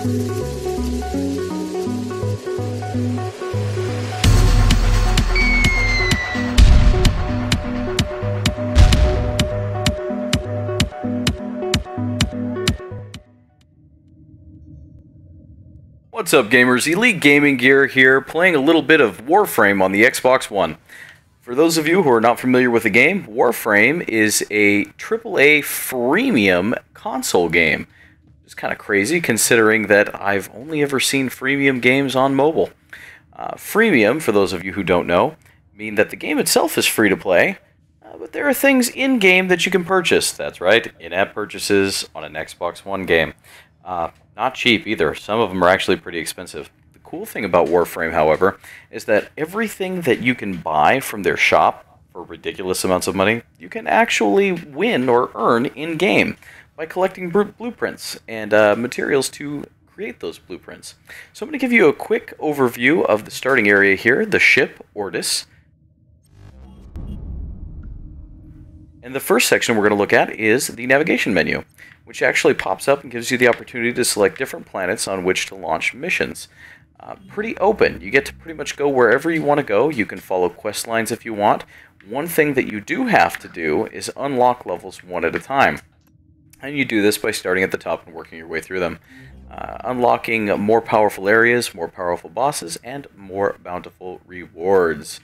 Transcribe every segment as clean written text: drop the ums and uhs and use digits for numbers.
What's up, gamers? Elite Gaming Gear here, playing a little bit of Warframe on the Xbox One. For those of you who are not familiar with the game, Warframe is a AAA freemium console game. It's kind of crazy considering that I've only ever seen freemium games on mobile. Freemium, for those of you who don't know, mean that the game itself is free to play, but there are things in-game that you can purchase. That's right, in-app purchases on an Xbox One game. Not cheap either. Some of them are actually pretty expensive. The cool thing about Warframe, however, is that everything that you can buy from their shop for ridiculous amounts of money, you can actually win or earn in-game by collecting blueprints and materials to create those blueprints. So I'm going to give you a quick overview of the starting area here, the ship, Ortis. And the first section we're going to look at is the navigation menu, which actually pops up and gives you the opportunity to select different planets on which to launch missions. Pretty open. You get to pretty much go wherever you want to go. You can follow quest lines if you want. One thing that you do have to do is unlock levels one at a time. And you do this by starting at the top and working your way through them. Unlocking more powerful areas, more powerful bosses, and more bountiful rewards.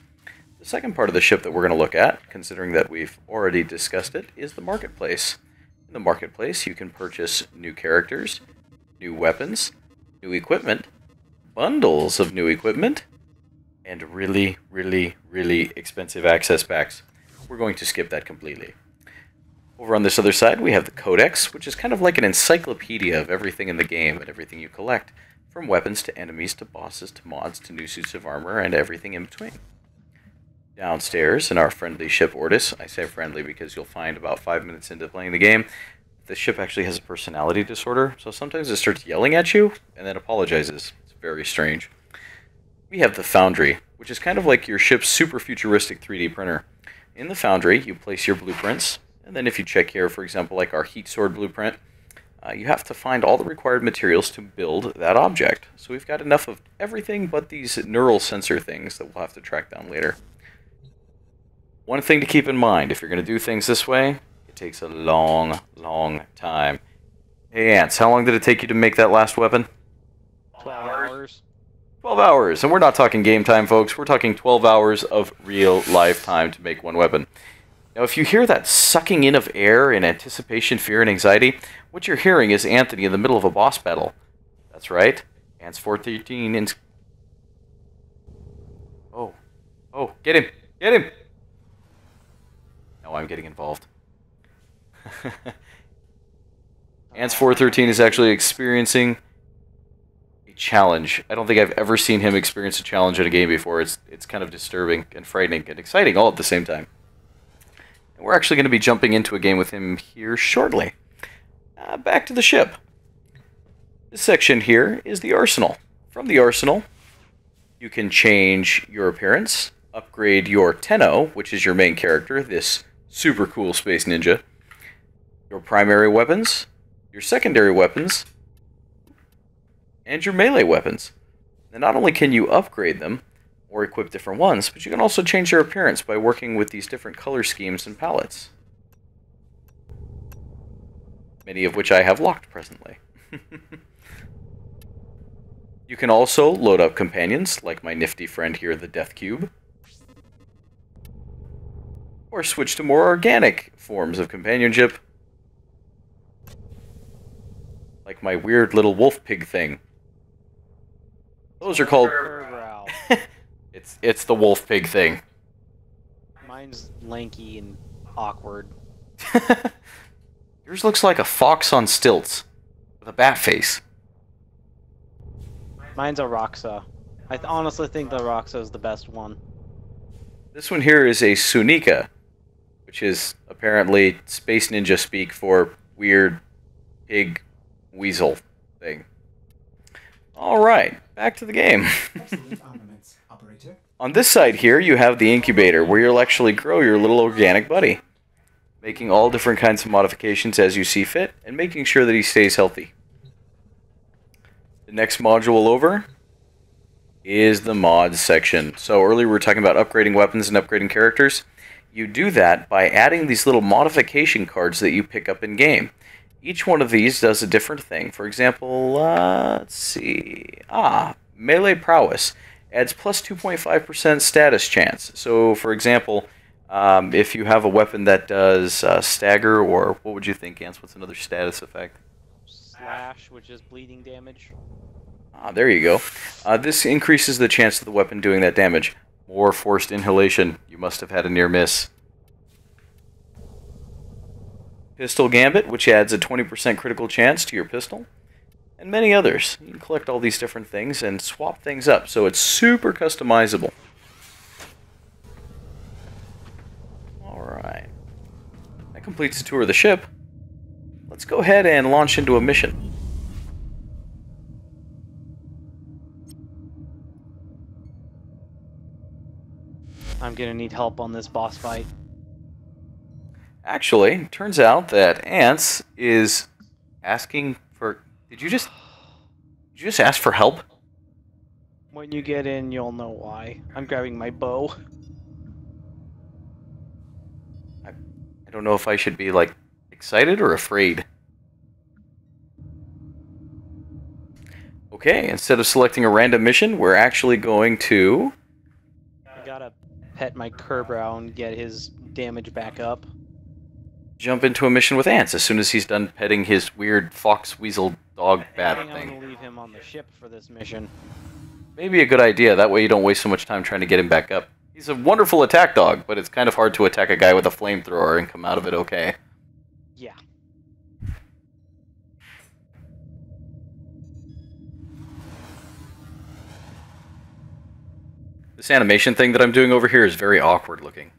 The second part of the ship that we're going to look at, considering that we've already discussed it, is the marketplace. In the marketplace, you can purchase new characters, new weapons, new equipment, bundles of new equipment, and really, really, really expensive access packs. We're going to skip that completely. Over on this other side, we have the Codex, which is kind of like an encyclopedia of everything in the game and everything you collect, from weapons to enemies to bosses to mods to new suits of armor and everything in between. Downstairs in our friendly ship Ortis, I say friendly because you'll find about 5 minutes into playing the game, the ship actually has a personality disorder, so sometimes it starts yelling at you and then apologizes. It's very strange. We have the Foundry, which is kind of like your ship's super futuristic 3D printer. In the Foundry, you place your blueprints, and then if you check here, for example, like our heat sword blueprint, you have to find all the required materials to build that object. So we've got enough of everything but these neural sensor things that we'll have to track down later. One thing to keep in mind, if you're going to do things this way, it takes a long, long time. Hey, Antz, how long did it take you to make that last weapon? 12 hours. 12 hours, and we're not talking game time, folks. We're talking 12 hours of real-life time to make one weapon. Now, if you hear that sucking in of air in anticipation, fear, and anxiety, what you're hearing is Anthony in the middle of a boss battle. That's right. Antz 413 in... Oh, get him! Get him! Now I'm getting involved. Antz 413 is actually experiencing a challenge. I don't think I've ever seen him experience a challenge in a game before. It's kind of disturbing and frightening and exciting all at the same time. And we're actually going to be jumping into a game with him here shortly. Back to the ship. This section here is the arsenal. From the arsenal, you can change your appearance, upgrade your Tenno, which is your main character, this super cool space ninja, your primary weapons, your secondary weapons, and your melee weapons. And not only can you upgrade them or equip different ones, but you can also change their appearance by working with these different color schemes and palettes, many of which I have locked presently. You can also load up companions, like my nifty friend here, the Death Cube, or switch to more organic forms of companionship, like my weird little wolf pig thing. Those are called... It's the wolf pig thing. Mine's lanky and awkward. Yours looks like a fox on stilts, with a bat face. Mine's a Roxa. I honestly think the Roxa is the best one. This one here is a Sunika, which is apparently Space Ninja speak for weird pig weasel thing. Alright, back to the game. On this side here, you have the incubator, where you'll actually grow your little organic buddy, making all different kinds of modifications as you see fit, and making sure that he stays healthy. The next module over is the mods section. So earlier we were talking about upgrading weapons and upgrading characters. You do that by adding these little modification cards that you pick up in game. Each one of these does a different thing. For example, let's see. Melee prowess adds plus 2.5% status chance. So for example, if you have a weapon that does stagger, or what would you think, Antz? What's another status effect? Slash, which is bleeding damage. There you go. This increases the chance of the weapon doing that damage. More forced inhalation. You must have had a near miss. Pistol Gambit, which adds a 20% critical chance to your pistol. And many others. You can collect all these different things and swap things up, so it's super customizable. Alright. That completes the tour of the ship. Let's go ahead and launch into a mission. I'm gonna need help on this boss fight. Actually, turns out that Antz is asking for... Did you just ask for help? When you get in, you'll know why. I'm grabbing my bow. I don't know if I should be, like, excited or afraid. Okay, instead of selecting a random mission, we're actually going to... I gotta pet my Kerbrow and get his damage back up. Jump into a mission with Antz as soon as he's done petting his weird fox weasel dog bat I'm thing. gonna leave him on the ship for this mission. Maybe a good idea, that way you don't waste so much time trying to get him back up. He's a wonderful attack dog, but it's kind of hard to attack a guy with a flamethrower and come out of it okay. Yeah. This animation thing that I'm doing over here is very awkward looking.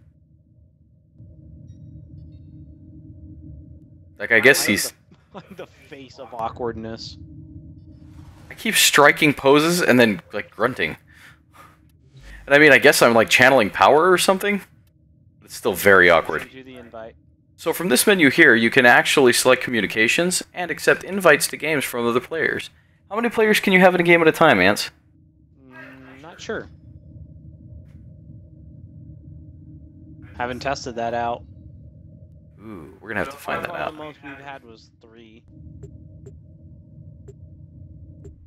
Like, I guess he's... I'm the face of awkwardness. I keep striking poses and then, like, grunting. And I mean, I guess I'm, like, channeling power or something? It's still very awkward. Send you the invite. So from this menu here, you can actually select communications and accept invites to games from other players. How many players can you have in a game at a time, Antz? Not sure. Haven't tested that out. Ooh, we're gonna have to find that out. The most we've had was 3.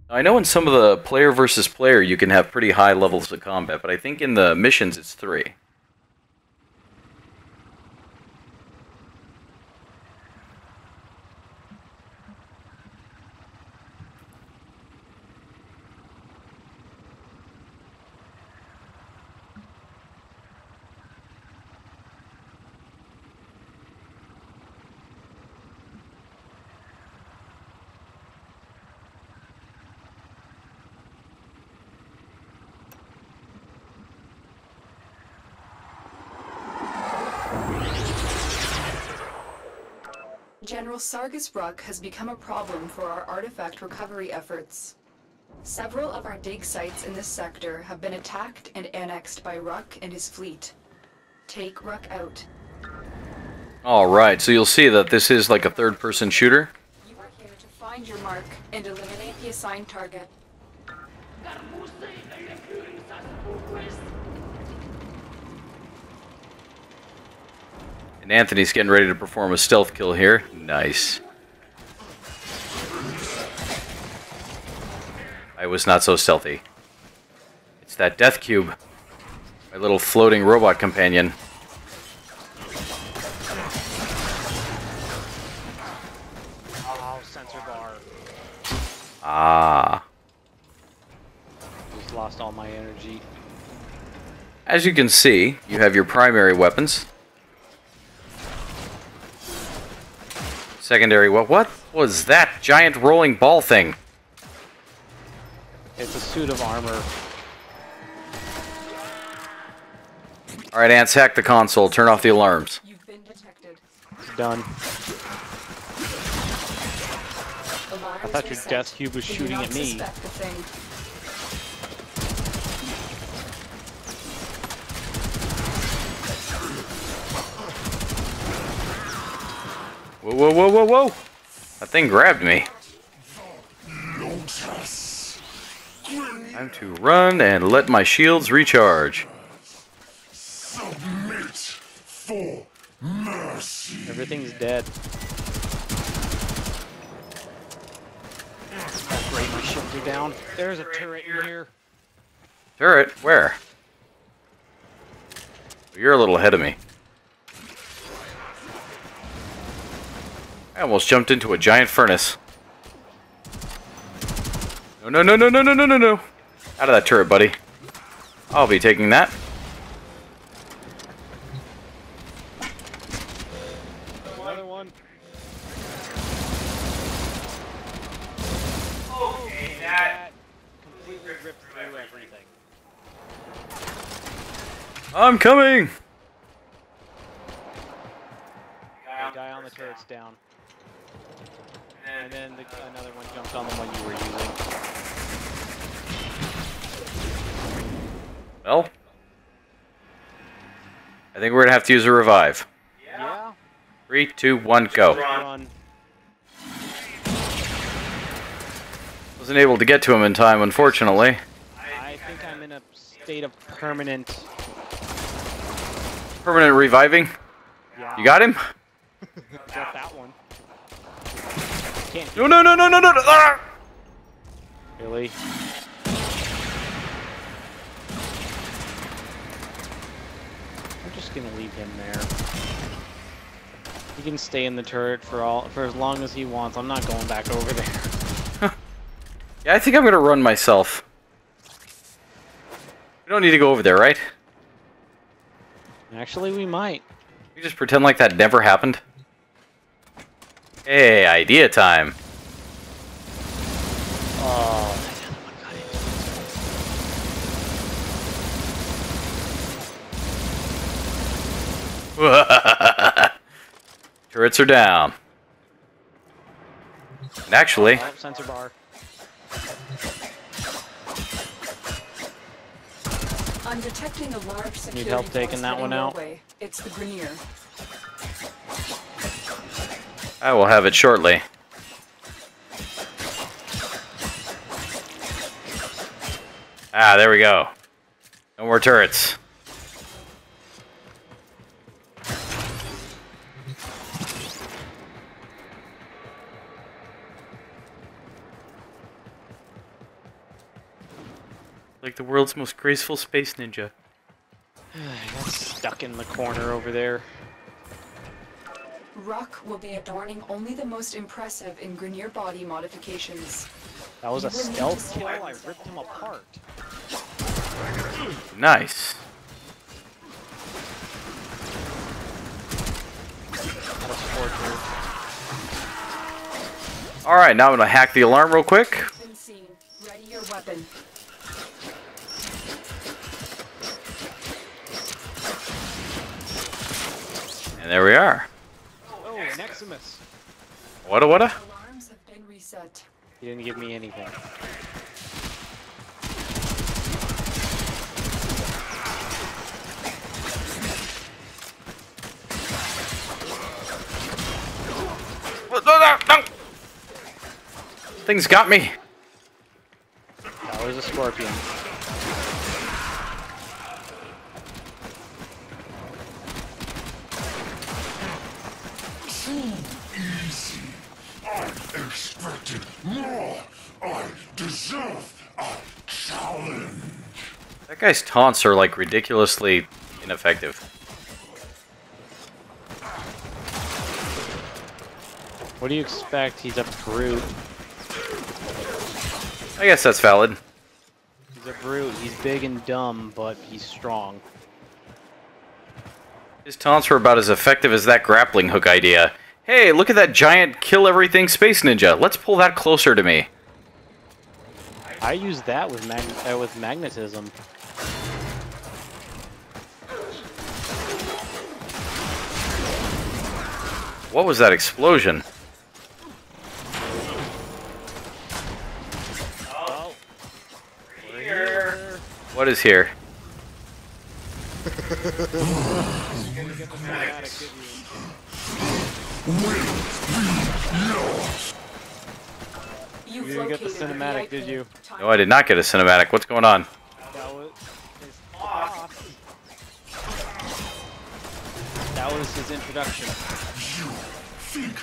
I know in some of the player versus player you can have pretty high levels of combat, but I think in the missions it's 3. General Sargus Ruck has become a problem for our artifact recovery efforts. Several of our dig sites in this sector have been attacked and annexed by Ruck and his fleet. Take Ruck out. Alright, so you'll see that this is like a third-person shooter. You are here to find your mark and eliminate the assigned target. And Anthony's getting ready to perform a stealth kill here. Nice. I was not so stealthy. It's that death cube. My little floating robot companion. Oh, sensor bar. Ah. Just lost all my energy. As you can see, you have your primary weapons. Secondary, what was that giant rolling ball thing? It's a suit of armor. Alright, Antz, hack the console. Turn off the alarms. You've been detected. Done. Alarms I thought your reset. death cube was They do shooting not at me. suspect the thing. Whoa, whoa, whoa, whoa, whoa! That thing grabbed me. Lotus. Time to run and let my shields recharge. Submit for mercy. Everything's dead. Oh great, my shields are down. There's a turret in here. Turret? Where? You're a little ahead of me. I almost jumped into a giant furnace. No, no, no, no, no, no, no, no, no. Out of that turret, buddy. I'll be taking that. Another one. Okay, that. Completely ripped through everything. I'm coming! The guy on the turret's down. And then another one jumped on the one you were using. Well, I think we're gonna have to use a revive. Yeah? 3, 2, 1, go. Run. Wasn't able to get to him in time, unfortunately. I think I'm in a state of permanent... Permanent reviving. Yeah. You got him? Got that one. Can't No, no, no, no, no, no, no! Ah! really. I'm just gonna leave him there. He can stay in the turret for as long as he wants. I'm not going back over there. Yeah, I think I'm gonna run myself. We don't need to go over there, right? Actually, we might. We just pretend like that never happened. Hey, idea time. Oh. Turrets are down. And actually, Oh, sensor bar. I'm detecting a large security Need help taking force that one heading out? your way. It's the Grenier. I will have it shortly. Ah, there we go. No more turrets. Like the world's most graceful space ninja. Got stuck in the corner over there. Ruck will be adorning only the most impressive in Grenier body modifications. That was a You will need to stealth kill. select I the ripped him apart. Nice. Not a scorcher. Alright, now I'm gonna hack the alarm real quick. Been seen. Ready your weapon. And there we are. Oh, an Eximus. Whata whata? Alarms have been reset. He didn't give me anything. No! Things got me. That was a scorpion. Too easy. I expected more. I deserve a challenge. That guy's taunts are like ridiculously ineffective. What do you expect? He's a brute. I guess that's valid. He's a brute. He's big and dumb, but he's strong. His taunts were about as effective as that grappling hook idea. Hey, look at that giant kill everything space ninja. Let's pull that closer to me. I use that with magnetism. What was that explosion? Oh, we're here. What is here? Gonna get the cinematic, didn't you? You've didn't get the located cinematic, the did you? No, I did not get a cinematic. What's going on? That was his introduction.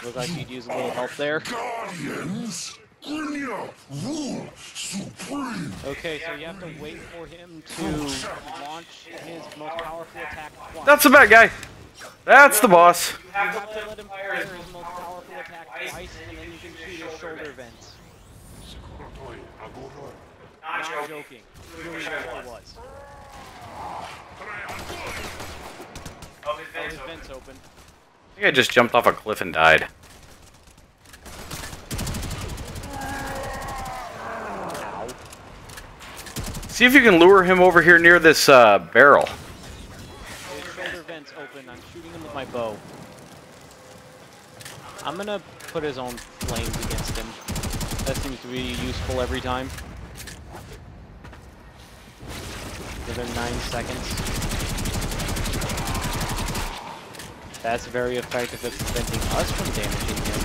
Looked like he'd use a little help there. Guardians, Grinia rule supreme. Okay, so you have to wait for him to launch his most powerful attack twice. That's the bad guy. That's the boss. You have to let him fire his most powerful attack twice, and then you can shoot his shoulder vents. Not joking. Really what it was. Oh, his vents open. I think I just jumped off a cliff and died. Ow. See if you can lure him over here near this barrel. His shoulder vents open. I'm shooting him with my bow. I'm gonna put his own flames against him. That seems to be useful every time. Within 9 seconds. That's very effective at preventing us from damaging him.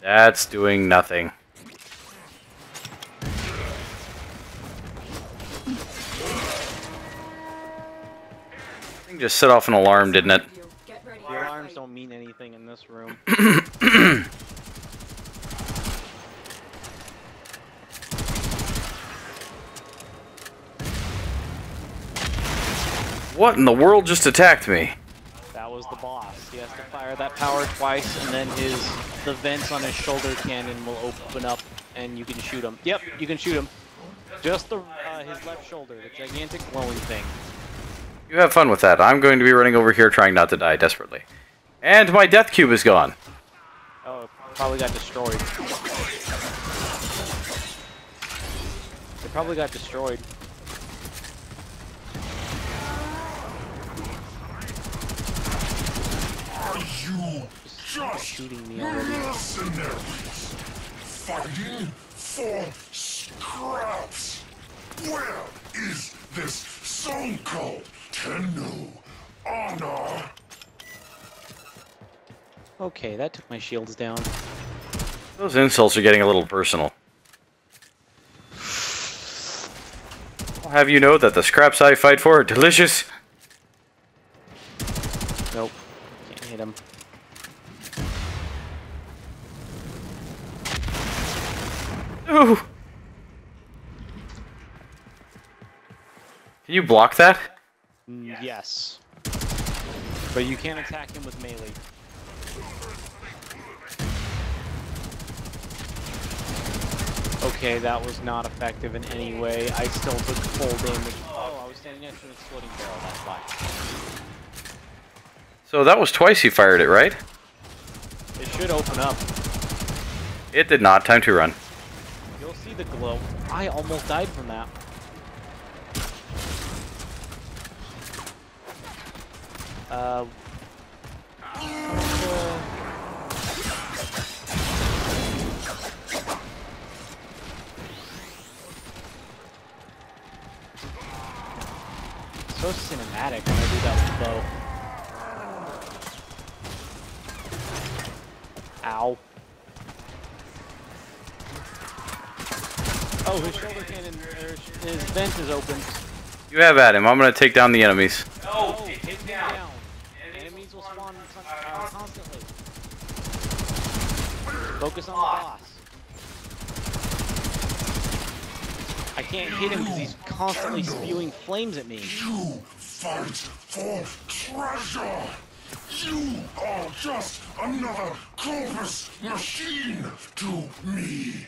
That's doing nothing. I think just set off an alarm, didn't it? Get ready. The alarms don't mean anything in this room. What in the world just attacked me? That was the boss. He has to fire that power twice, and then the vents on his shoulder cannon will open up, and you can shoot him. Yep, you can shoot him. Just his left shoulder, the gigantic glowing thing. You have fun with that. I'm going to be running over here trying not to die desperately. And my death cube is gone. Oh, it probably got destroyed. It probably got destroyed. You just Shooting me already. mercenaries fighting for scraps. Where is this so-called Tenno honor? Okay, that took my shields down. Those insults are getting a little personal. I'll have you know that the scraps I fight for are delicious. Nope. Can't hit him. Ooh. Can you block that? Yes. But you can't attack him with melee. Okay, that was not effective in any way. I still took full damage. Oh, I was standing next to an exploding barrel, that's why. So that was twice you fired it, right? It should open up. It did not. Time to run. You'll see the glow. I almost died from that. So cinematic when I do that with the bow. Ow. Oh, his shoulder cannon, his vent is open. You have at him. I'm going to take down the enemies. Oh, hit him down. Enemies will spawn constantly. Focus on the boss. I can't hit him because he's constantly spewing flames at me. You fight for treasure. You are just another corpus machine to me.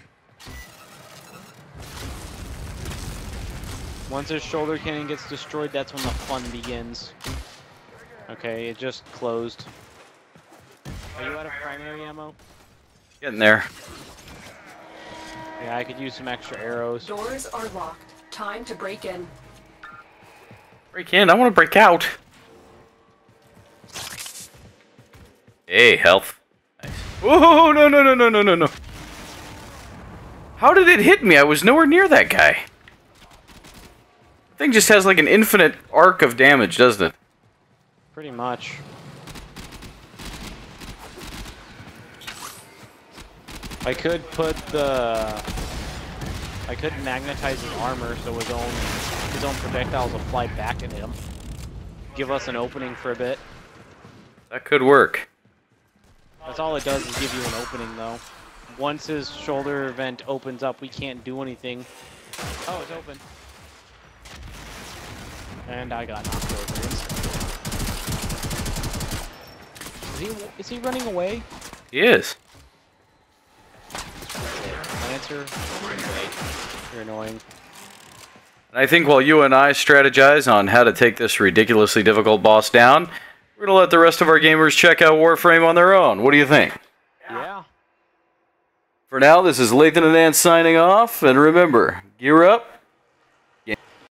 Once his shoulder cannon gets destroyed, that's when the fun begins. Okay, it just closed. Are you out of primary ammo? Getting there. Yeah, I could use some extra arrows. Doors are locked. Time to break in. Break in. I want to break out. Hey, health. Nice. Whoa, no, no, no, no, no, no, no. How did it hit me? I was nowhere near that guy. The thing just has like an infinite arc of damage, doesn't it? Pretty much. 'Cause I could put the... I could magnetize his armor so his own projectiles will fly back at him. Give us an opening for a bit. That could work. That's all it does is give you an opening, though. Once his shoulder vent opens up, we can't do anything. Oh, it's open. And I got knocked over. Is he running away? He is. Lancer? You're annoying. And I think while you and I strategize on how to take this ridiculously difficult boss down, we're going to let the rest of our gamers check out Warframe on their own. What do you think? Yeah. For now, this is Lathen and Antz signing off, and remember, gear up,